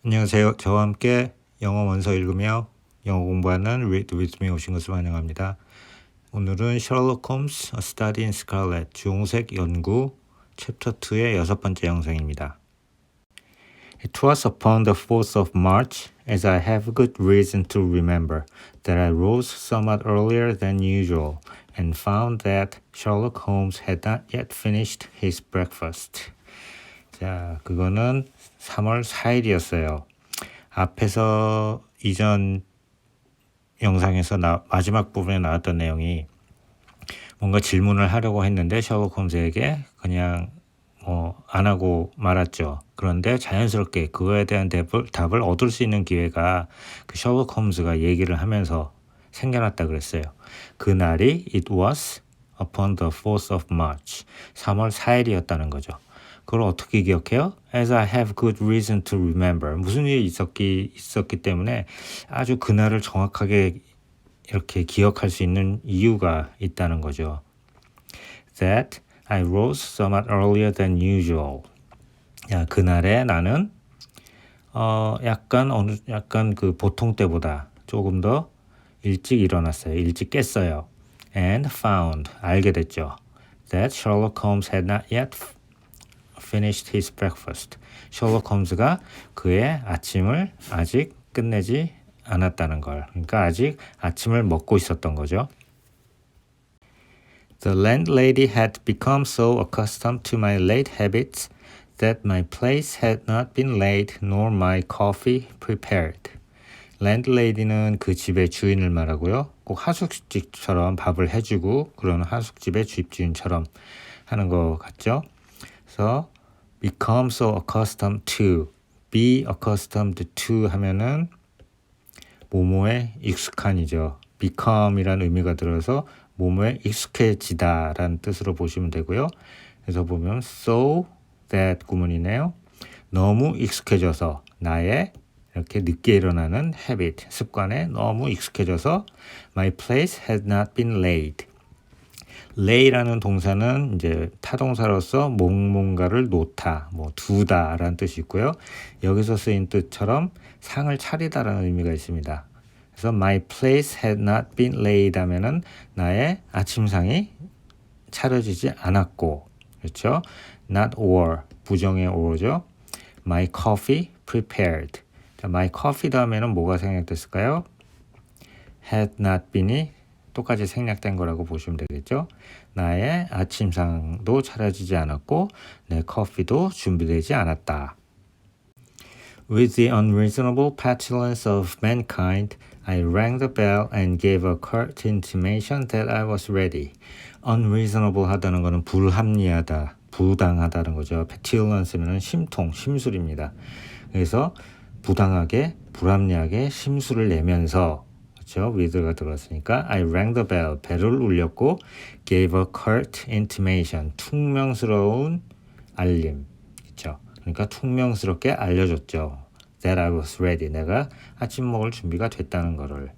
안녕하세요. 저와 함께 영어 원서 읽으며 영어 공부하는 Read With Me 오신 것을 환영합니다. 오늘은 Sherlock Holmes: A Study in Scarlet 주홍색 연구 챕터 2의 6번째 영상입니다. It was upon the 4th of March, as I have good reason to remember, that I rose somewhat earlier than usual and found that Sherlock Holmes had not yet finished his breakfast. 자, 그거는 3월 4일이었어요. 앞에서 이전 영상에서 마지막 부분에 나왔던 내용이 뭔가 질문을 하려고 했는데 셜록 홈즈에게 그냥 안 하고 말았죠. 그런데 자연스럽게 그거에 대한 답을 얻을 수 있는 기회가 그 셜록 홈즈가 얘기를 하면서 생겨났다 그랬어요. 그날이 it was upon the 4th of March 3월 4일이었다는 거죠. 그걸 어떻게 기억해요? As I have good reason to remember. 무슨 일이 있었기 때문에 아주 그날을 정확하게 이렇게 기억할 수 있는 이유가 있다는 거죠. That I rose somewhat earlier than usual. 야, 그날에 나는 약간 그 보통 때보다 조금 더 일찍 일어났어요. 일찍 깼어요. And found 알게 됐죠. That Sherlock Holmes had not yet finished his breakfast. 셜록 홈즈가 그의 아침을 아직 끝내지 않았다는 걸. 그러니까 아직 아침을 먹고 있었던 거죠. The landlady had become so accustomed to my late habits that my place had not been laid nor my coffee prepared. landlady는 그 집의 주인을 말하고요. 꼭 하숙집처럼 밥을 해주고 그런 하숙집의 집주인처럼 하는 것 같죠. 그래서 become so accustomed to, be accustomed to 하면은 뭐뭐에 익숙한이죠. become이라는 의미가 들어서 뭐뭐에 익숙해지다라는 뜻으로 보시면 되고요. 그래서 보면 so that 구문이네요. 너무 익숙해져서 나의 이렇게 늦게 일어나는 habit, 습관에 너무 익숙해져서 my place had not been laid. lay라는 동사는 이제 타동사로서 뭔가를 놓다, 두다라는 뜻이 있고요. 여기서 쓰인 뜻처럼 상을 차리다라는 의미가 있습니다. 그래서 my place had not been laid 하면은 나의 아침상이 차려지지 않았고, 그렇죠? not or, 부정의 or죠. my coffee prepared. 자, my coffee 다음에는 뭐가 생략됐을까요? had not been이 똑같이 생략된 거라고 보시면 되겠죠. 나의 아침상도 차려지지 않았고 내 커피도 준비되지 않았다. With the unreasonable petulance of mankind, I rang the bell and gave a curt intimation that I was ready. unreasonable 하다는 것은 불합리하다, 부당하다는 거죠. petulance는 심술입니다. 그래서 부당하게, 불합리하게 심술을 내면서 with가 들어갔으니까 I rang the bell, 벨을 울렸고 gave a curt intimation, 퉁명스러운 알림, 그렇죠? 그러니까 퉁명스럽게 알려줬죠. That I was ready, 내가 아침 먹을 준비가 됐다는 거를.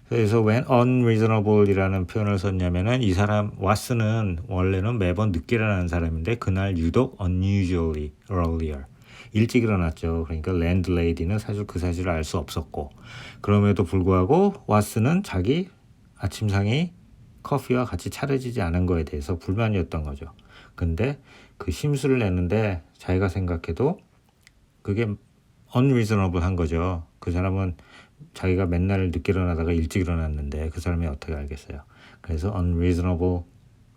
그래서 when unreasonable이라는 표현을 썼냐면은 이 사람 왓슨은 원래는 매번 늦게 일어나는 사람인데 그날 유독 unusually earlier. 일찍 일어났죠. 그러니까 랜드레이디는 사실 그 사실을 알 수 없었고 그럼에도 불구하고 왓슨은 자기 아침상이 커피와 같이 차려지지 않은 거에 대해서 불만이었던 거죠. 근데 그 심술을 내는데 자기가 생각해도 그게 unreasonable 한 거죠. 그 사람은 자기가 맨날 늦게 일어나다가 일찍 일어났는데 그 사람이 어떻게 알겠어요. 그래서 unreasonable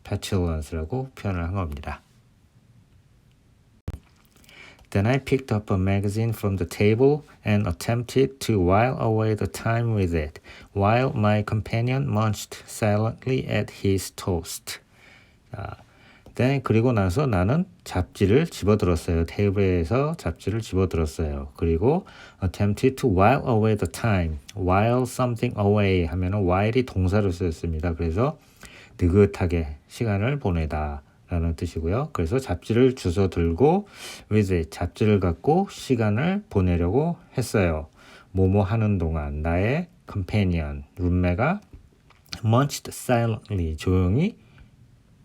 petulance라고 표현을 한 겁니다. Then I picked up a magazine from the table and attempted to while away the time with it, while my companion munched silently at his toast. Then 그리고 나서 나는 잡지를 집어들었어요. 테이블에서 잡지를 집어들었어요. 그리고 attempted to while away the time, while something away 하면은 while이 동사로 쓰였습니다. 그래서 느긋하게 시간을 보내다. 라는 뜻이고요. 그래서 잡지를 주워 들고 with it, 잡지를 갖고 시간을 보내려고 했어요. 뭐뭐 하는 동안 나의 companion, 룸메가 munched silently, 조용히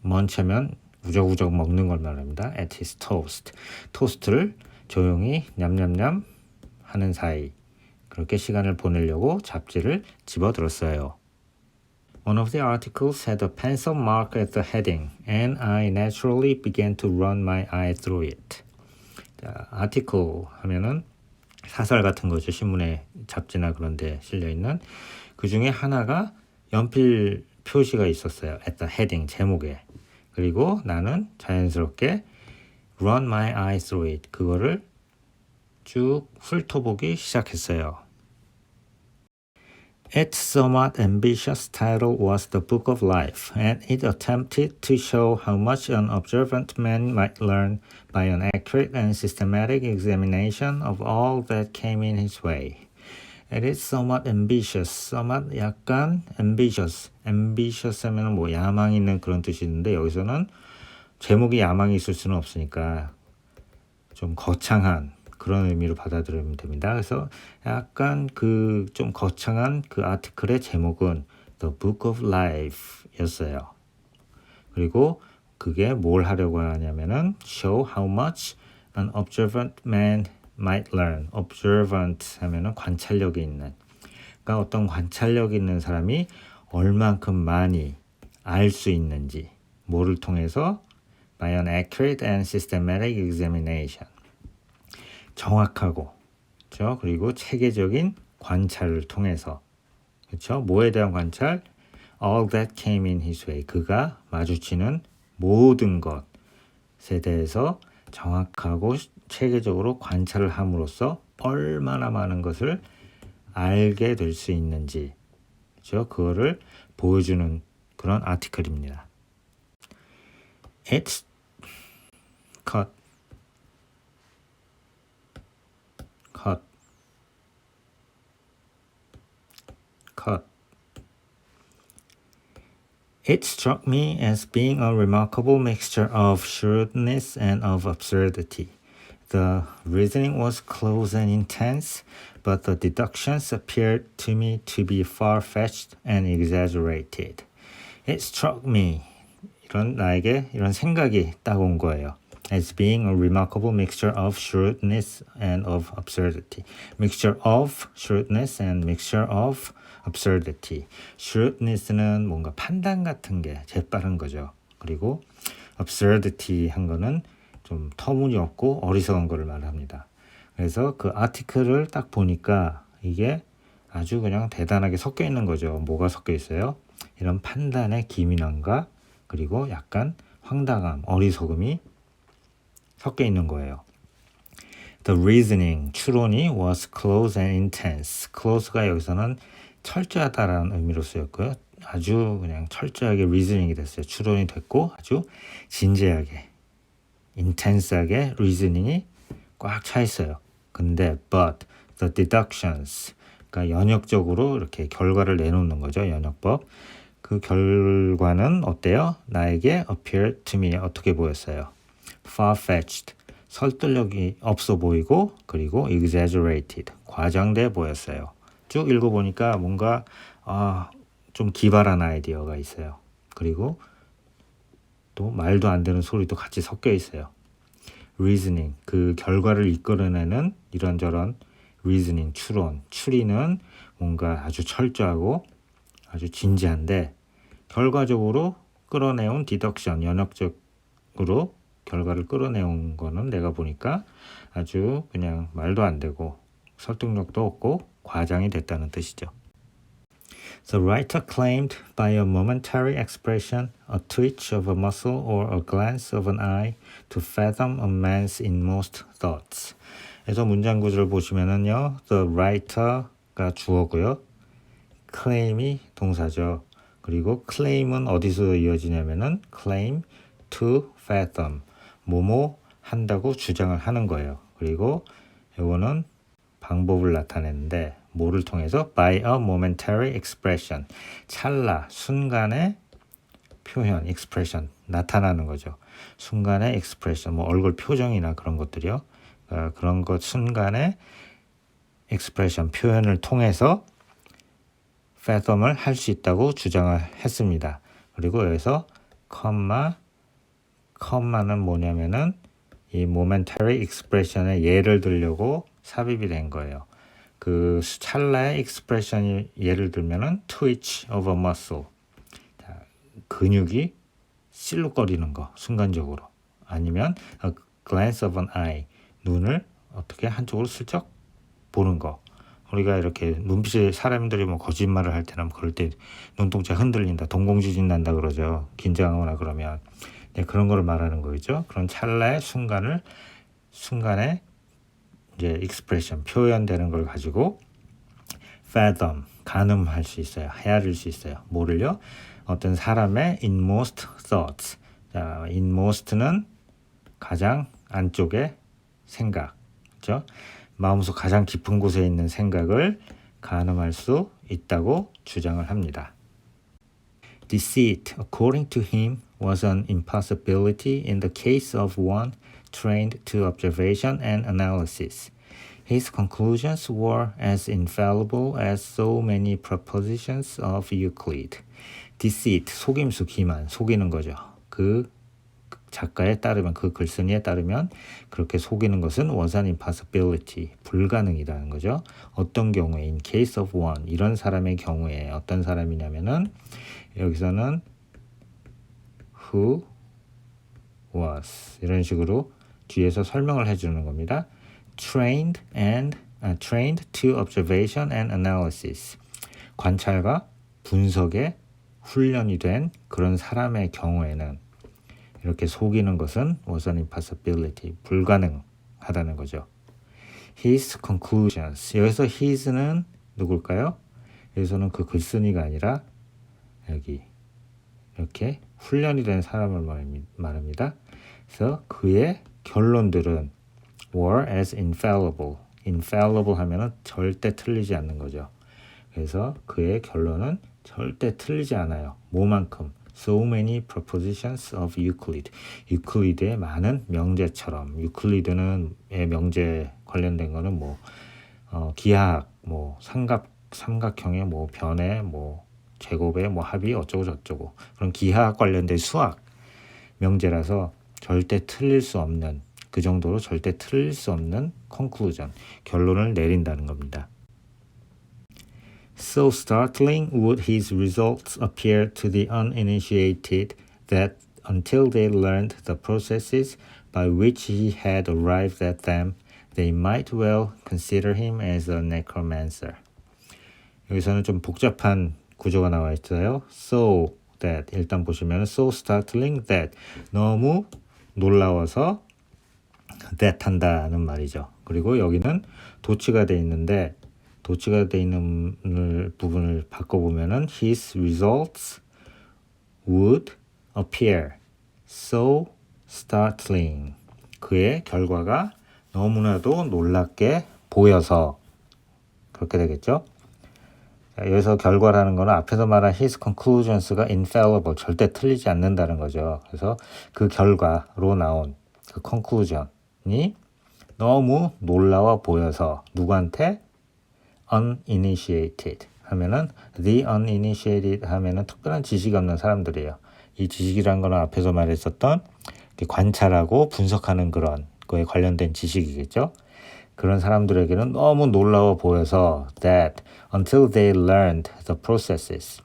munch하면 우적우적 먹는 걸 말합니다. at his toast, 토스트를 조용히 냠냠냠 하는 사이 그렇게 시간을 보내려고 잡지를 집어들었어요. One of the articles had a pencil mark at the heading, and I naturally began to run my eye through it. 자, article 하면은 사설 같은 거죠. 신문에 잡지나 그런 데 실려 있는. 그 중에 하나가 연필 표시가 있었어요. at the heading, 제목에. 그리고 나는 자연스럽게 run my eye through it. 그거를 쭉 훑어보기 시작했어요. Its somewhat ambitious title was The Book of Life, and it attempted to show how much an observant man might learn by an accurate and systematic examination of all that came in his way. It is somewhat ambitious. somewhat 약간 ambitious. ambitious 하면 뭐 야망 있는 그런 뜻이 있는데 여기서는 제목이 야망이 있을 수는 없으니까 좀 거창한 그런 의미로 받아들이면 됩니다. 그래서 약간 그 좀 거창한 그 아티클의 제목은 The Book of Life 였어요. 그리고 그게 뭘 하려고 하냐면은 show how much an observant man might learn. observant 하면은 관찰력이 있는. 그러니까 어떤 관찰력 있는 사람이 얼만큼 많이 알 수 있는지 뭐를 통해서 by an accurate and systematic examination. 정확하고, 그렇죠? 그리고 체계적인 관찰을 통해서, 그렇죠? 뭐에 대한 관찰? All that came in his way. 그가 마주치는 모든 것에 대해서 정확하고 체계적으로 관찰을 함으로써 얼마나 많은 것을 알게 될 수 있는지, 그렇죠? 그거를 보여주는 그런 아티클입니다. It's cut. It struck me as being a remarkable mixture of shrewdness and of absurdity. The reasoning was close and intense, but the deductions appeared to me to be far-fetched and exaggerated. It struck me. 나에게 이런 생각이 딱 온 거예요. As being a remarkable mixture of shrewdness and of absurdity. Mixture of shrewdness and mixture of absurdity. shrewdness는 뭔가 판단 같은 게 재빠른 거죠. 그리고 absurdity 한 거는 좀 터무니없고 어리석은 거를 말합니다. 그래서 그 아티클을 딱 보니까 이게 아주 그냥 대단하게 섞여 있는 거죠. 뭐가 섞여 있어요? 이런 판단의 기민함과 그리고 약간 황당함, 어리석음이 섞여 있는 거예요. The reasoning, 추론이 was close and intense. close가 여기서는 철저하다라는 의미로 쓰였고요. 아주 그냥 철저하게 reasoning이 됐어요. 추론이 됐고 아주 진지하게, intense하게 reasoning이 꽉 차 있어요. 근데 but the deductions, 그러니까 연역적으로 이렇게 결과를 내놓는 거죠. 연역법. 그 결과는 어때요? 나에게 appeared to me 어떻게 보였어요? far-fetched, 설득력이 없어 보이고 그리고 exaggerated, 과장돼 보였어요. 쭉 읽어보니까 뭔가 좀 기발한 아이디어가 있어요. 그리고 또 말도 안 되는 소리도 같이 섞여 있어요. reasoning, 그 결과를 이끌어내는 이런저런 reasoning, 추론, 추리는 뭔가 아주 철저하고 아주 진지한데 결과적으로 끌어내온 deduction, 연역적으로 결과를 끌어내온 거는 내가 보니까 아주 그냥 말도 안 되고 설득력도 없고 과장이 됐다는 뜻이죠. The writer claimed by a momentary expression, a twitch of a muscle or a glance of an eye to fathom a man's inmost thoughts. 그래서 문장 구조를 보시면은요, the writer가 주어고요, claim이 동사죠. 그리고 claim은 어디서 이어지냐면은 claim to fathom, 뭐뭐 한다고 주장을 하는 거예요. 그리고 이거는 방법을 나타내는데 뭐를 통해서? by a momentary expression, 찰나, 순간의 표현, expression, 나타나는 거죠. 순간의 expression, 뭐 얼굴 표정이나 그런 것들이요. 그런 것 순간의 expression, 표현을 통해서 fathom을 할 수 있다고 주장을 했습니다. 그리고 여기서 컴마는 뭐냐면은 이 momentary expression의 예를 들려고 삽입이 된 거예요. 그 찰나의 expression이 예를 들면은 twitch of a muscle. 자, 근육이 실룩거리는 거 순간적으로. 아니면 a glance of an eye. 눈을 어떻게 한쪽으로 슬쩍 보는 거. 우리가 이렇게 눈빛에 사람들이 뭐 거짓말을 할 때나 그럴 때 눈동자 흔들린다, 동공지진 난다 그러죠. 긴장하거나 그러면 그런 거를 말하는 거죠. 그런 찰나의 순간에 이제 expression 표현되는 걸 가지고 fathom 가늠할 수 있어요. 헤아릴 수 있어요. 뭐를요? 어떤 사람의 inmost thoughts. 자, inmost는 가장 안쪽의 생각, 그렇죠? 마음속 가장 깊은 곳에 있는 생각을 가늠할 수 있다고 주장을 합니다. Deceit, according to him, was an impossibility in the case of one trained to observation and analysis. His conclusions were as infallible as so many propositions of Euclid. Deceit, 속임수, 기만, 속이는 거죠. 그 작가에 따르면, 그 글쓴이에 따르면 그렇게 속이는 것은 was an impossibility, 불가능이라는 거죠. 어떤 경우에, in case of one, 이런 사람의 경우에 어떤 사람이냐면은 여기서는 who was 이런 식으로 뒤에서 설명을 해주는 겁니다. trained to observation and analysis. 관찰과 분석에 훈련이 된 그런 사람의 경우에는 이렇게 속이는 것은 was an impossibility, 불가능하다는 거죠. His conclusions. 여기서 his는 누굴까요? 여기서는 그 글쓴이가 아니라 여기 이렇게 훈련이 된 사람을 말합니다. 그래서 그의 결론들은 were as infallible. infallible 하면은 절대 틀리지 않는 거죠. 그래서 그의 결론은 절대 틀리지 않아요. 뭐만큼? So many propositions of Euclid. 유클리드의 많은 명제처럼. 유클리드는 명제 관련된 거는 뭐 기하학, 뭐 삼각형의 뭐 변의 뭐 제곱의 뭐 합이 어쩌고 저쩌고 그런 기하학 관련된 수학 명제라서 절대 틀릴 수 없는, 그 정도로 절대 틀릴 수 없는 conclusion, 결론을 내린다는 겁니다. So startling would his results appear to the uninitiated that until they learned the processes by which he had arrived at them, they might well consider him as a necromancer. 여기서는 좀 복잡한 구조가 나와 있어요. So that 일단 보시면 so startling that 너무 놀라워서 that 한다는 말이죠. 그리고 여기는 도치가 돼 있는데 도치가 돼 있는 부분을 바꿔보면은 his results would appear so startling. 그의 결과가 너무나도 놀랍게 보여서 그렇게 되겠죠. 자, 여기서 결과라는 거는 앞에서 말한 his conclusions가 infallible, 절대 틀리지 않는다는 거죠. 그래서 그 결과로 나온 그 conclusion이 너무 놀라워 보여서 누구한테? uninitiated 하면은 the uninitiated 하면은 특별한 지식이 없는 사람들이에요. 이 지식이란 거는 앞에서 말했었던 관찰하고 분석하는 그런 거에 관련된 지식이겠죠. 그런 사람들에게는 너무 놀라워 보여서 that until they learned the processes,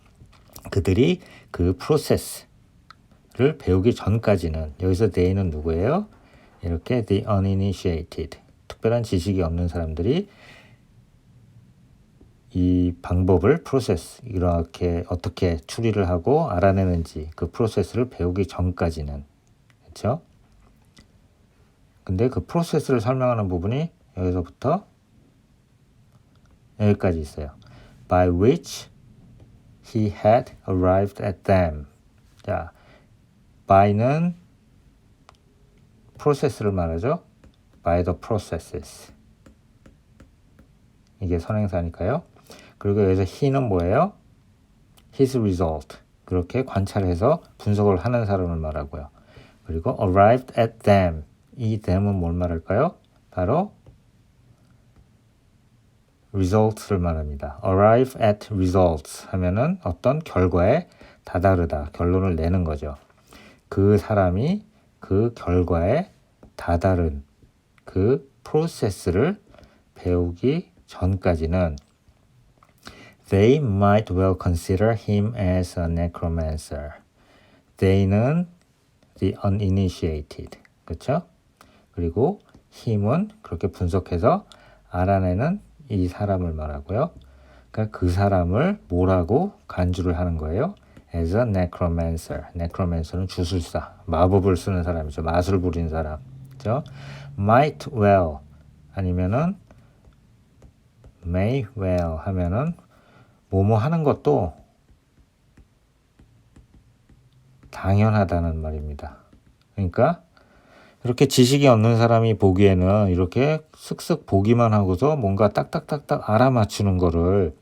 그들이 그 process를 배우기 전까지는, 여기서 they는 누구예요? 이렇게 the uninitiated, 특별한 지식이 없는 사람들이 이 방법을 프로세스, 이렇게 어떻게 추리를 하고 알아내는지 그 프로세스를 배우기 전까지는, 그렇죠? 근데 그 프로세스를 설명하는 부분이 여기서부터 여기까지 있어요. By which he had arrived at them. 자, by는 프로세스를 말하죠. By the processes. 이게 선행사니까요. 그리고 여기서 he는 뭐예요? his result. 그렇게 관찰해서 분석을 하는 사람을 말하고요. 그리고 arrived at them. 이 them은 뭘 말할까요? 바로 results를 말합니다. arrive at results 하면은 어떤 결과에 다다르다, 결론을 내는 거죠. 그 사람이 그 결과에 다다른 그 프로세스를 배우기 전까지는 They might well consider him as a necromancer. They는 the uninitiated. 그렇죠? 그리고 him은 그렇게 분석해서 알아내는 이 사람을 말하고요. 그러니까 그 사람을 뭐라고 간주를 하는 거예요? As a necromancer. necromancer는 주술사, 마법을 쓰는 사람이죠. 마술 부리는 사람. 그렇죠? Might well 아니면은 may well 하면은 뭐뭐 하는 것도 당연하다는 말입니다. 그러니까 이렇게 지식이 없는 사람이 보기에는 이렇게 쓱쓱 보기만 하고서 뭔가 딱딱딱딱 알아맞추는 거를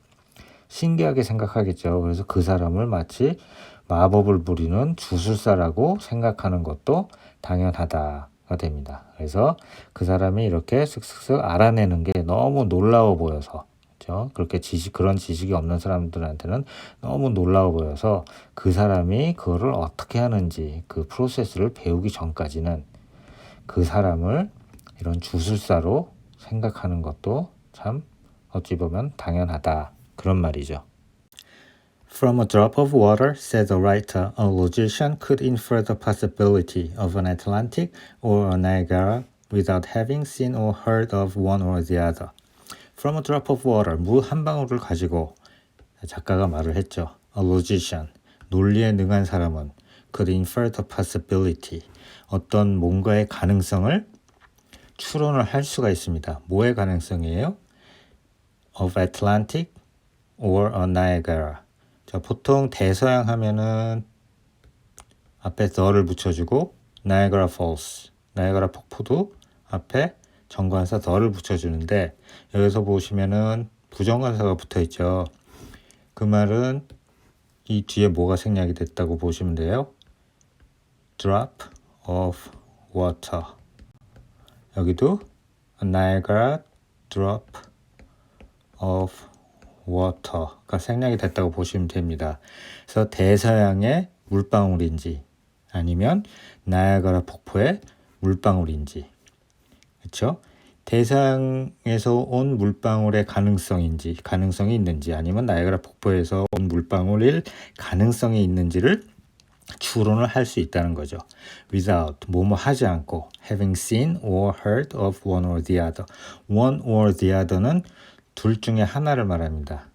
신기하게 생각하겠죠. 그래서 그 사람을 마치 마법을 부리는 주술사라고 생각하는 것도 당연하다가 됩니다. 그래서 그 사람이 이렇게 쓱쓱쓱 알아내는 게 너무 놀라워 보여서, 그렇죠? 그렇게 그런 지식이 없는 사람들한테는 너무 놀라워 보여서 그 사람이 그거를 어떻게 하는지 그 프로세스를 배우기 전까지는 그 사람을 이런 주술사로 생각하는 것도 참 어찌 보면 당연하다. 그런 말이죠. From a drop of water, said the writer, a logician could infer the possibility of an Atlantic or a Niagara without having seen or heard of one or the other. From a drop of water, 물 한 방울을 가지고 작가가 말을 했죠. A logician, 논리에 능한 사람은 could infer the possibility, 어떤 뭔가의 가능성을 추론을 할 수가 있습니다. 뭐의 가능성이에요? Of Atlantic or a Niagara. 자, 보통 대서양 하면은 앞에 the를 붙여주고 나이아가라 Falls, 나이아가라 폭포도 앞에 정관사 the를 붙여주는데 여기서 보시면은 부정관사가 붙어있죠. 그 말은 이 뒤에 뭐가 생략이 됐다고 보시면 돼요. Drop of water. 여기도 Niagara drop of water가 생략이 됐다고 보시면 됩니다. 그래서 대서양의 물방울인지 아니면 나이아가라 폭포의 물방울인지, 그렇죠? 대서양에서 온 물방울의 가능성이 있는지 아니면 나이아가라 폭포에서 온 물방울일 가능성이 있는지를 추론을 할 수 있다는 거죠. Without, 뭐뭐 하지 않고 having seen or heard of one or the other. One or the other는 둘 중에 하나를 말합니다.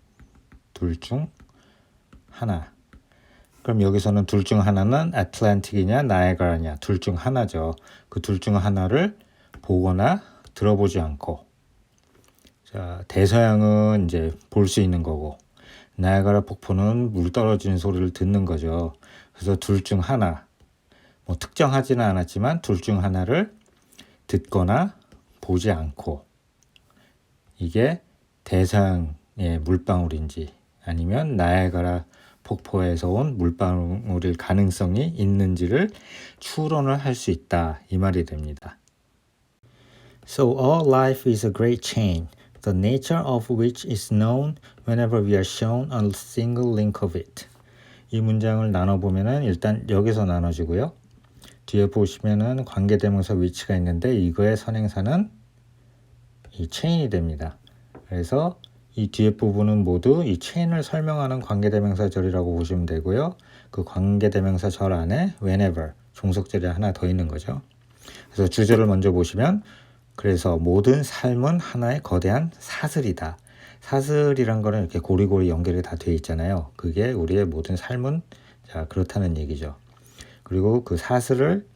둘 중 하나. 그럼 여기서는 둘 중 하나는 애틀랜틱이냐 나이아가라냐 둘 중 하나죠. 그 둘 중 하나를 보거나 들어보지 않고, 자, 대서양은 이제 볼 수 있는 거고 나이아가라 폭포는 물 떨어지는 소리를 듣는 거죠. 그래서 둘 중 하나, 뭐 특정하지는 않았지만 둘 중 하나를 듣거나 보지 않고, 이게 대서양의 물방울인지 아니면 나이아가라 폭포에서 온 물방울일 가능성이 있는지를 추론을 할 수 있다, 이 말이 됩니다. So all life is a great chain, the nature of which is known whenever we are shown a single link of it. 이 문장을 나눠보면은 일단 여기서 나눠지고요. 뒤에 보시면은 관계대명사 위치가 있는데 이거의 선행사는 이 체인이 됩니다. 그래서 이 뒤에 부분은 모두 이 체인을 설명하는 관계대명사절이라고 보시면 되고요. 그 관계대명사절 안에 whenever, 종속절이 하나 더 있는 거죠. 그래서 주절을 먼저 보시면 그래서 모든 삶은 하나의 거대한 사슬이다. 사슬이란 거는 이렇게 고리고리 연결이 다 되어 있잖아요. 그게 우리의 모든 삶은, 자, 그렇다는 얘기죠. 그리고 그 사슬을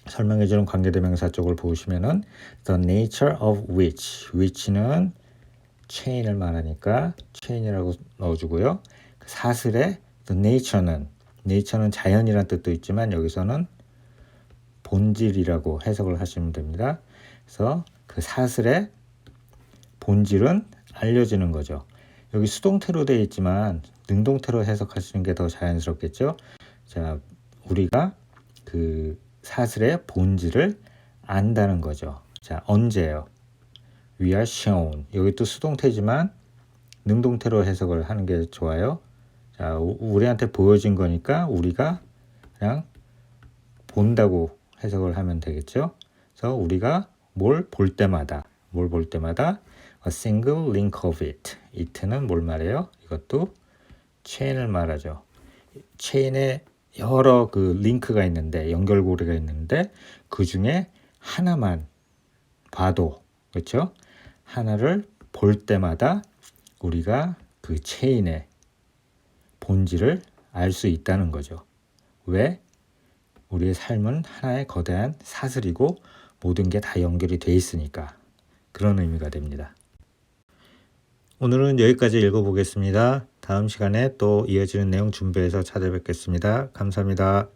설명해주는 관계대명사 쪽을 보시면은 the nature of which는 chain을 말하니까 chain이라고 넣어주고요. 그 사슬의 the nature는 자연이란 뜻도 있지만 여기서는 본질이라고 해석을 하시면 됩니다. 그래서 그 사슬의 본질은 알려지는 거죠. 여기 수동태로 되어 있지만 능동태로 해석하시는 게 더 자연스럽겠죠. 자, 우리가 그 사슬의 본질을 안다는 거죠. 자, 언제요? We are shown. 여기 또 수동태지만 능동태로 해석을 하는 게 좋아요. 자, 우리한테 보여진 거니까 우리가 그냥 본다고 해석을 하면 되겠죠. 그래서 우리가 뭘 볼 때마다 a single link of it. it는 뭘 말해요? 이것도 체인을 말하죠. 체인에 여러 그 링크가 있는데 연결고리가 있는데 그 중에 하나만 봐도 그렇죠? 하나를 볼 때마다 우리가 그 체인의 본질을 알 수 있다는 거죠. 왜? 우리의 삶은 하나의 거대한 사슬이고 모든 게 다 연결이 돼 있으니까 그런 의미가 됩니다. 오늘은 여기까지 읽어보겠습니다. 다음 시간에 또 이어지는 내용 준비해서 찾아뵙겠습니다. 감사합니다.